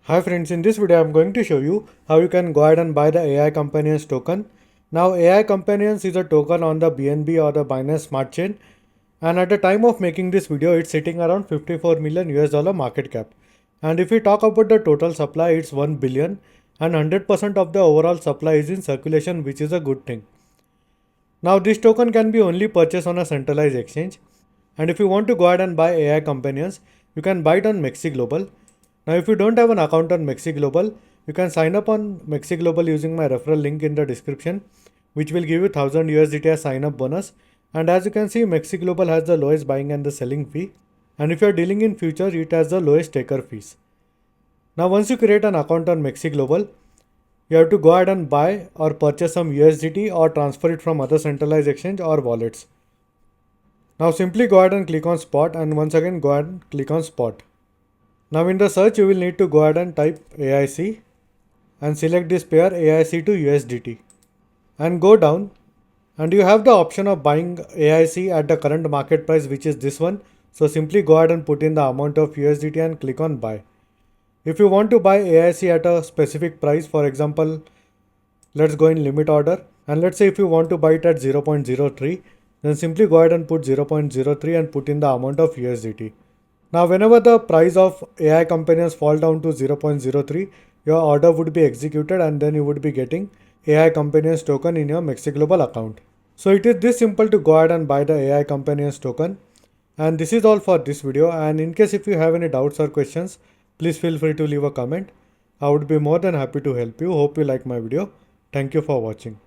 Hi friends, in this video I am going to show you how you can go ahead and buy the AI Companions token. Now AI Companions is a token on the BNB or the Binance Smart Chain, and at the time of making this video it's sitting around 54 million US dollar market cap. And if we talk about the total supply, it's 1 billion and 100% of the overall supply is in circulation, which is a good thing. Now this token can be only purchased on a centralized exchange, and if you want to go ahead and buy AI Companions, you can buy it on Mexc Global. Now if you don't have an account on Mexc Global, you can sign up on Mexc Global using my referral link in the description, which will give you 1000 USDT as sign up bonus. And as you can see, Mexc Global has the lowest buying and the selling fee, and if you are dealing in future, it has the lowest taker fees. Now once you create an account on Mexc Global, you have to go ahead and buy or purchase some USDT or transfer it from other centralized exchange or wallets. Now simply go ahead and click on spot, and once again go ahead and click on spot. Now in the search you will need to go ahead and type AIC and select this pair AIC to USDT and go down, and you have the option of buying AIC at the current market price, which is this one. So simply go ahead and put in the amount of USDT and click on buy. If you want to buy AIC at a specific price, for example, let's go in limit order, and let's say if you want to buy it at 0.03, then simply go ahead and put 0.03 and put in the amount of USDT. Now whenever the price of AI companions fall down to 0.03, your order would be executed and then you would be getting AI companions token in your Mexc Global account. So it is this simple to go ahead and buy the AI companions token. And this is all for this video, and in case if you have any doubts or questions, please feel free to leave a comment. I would be more than happy to help you. Hope you like my video. Thank you for watching.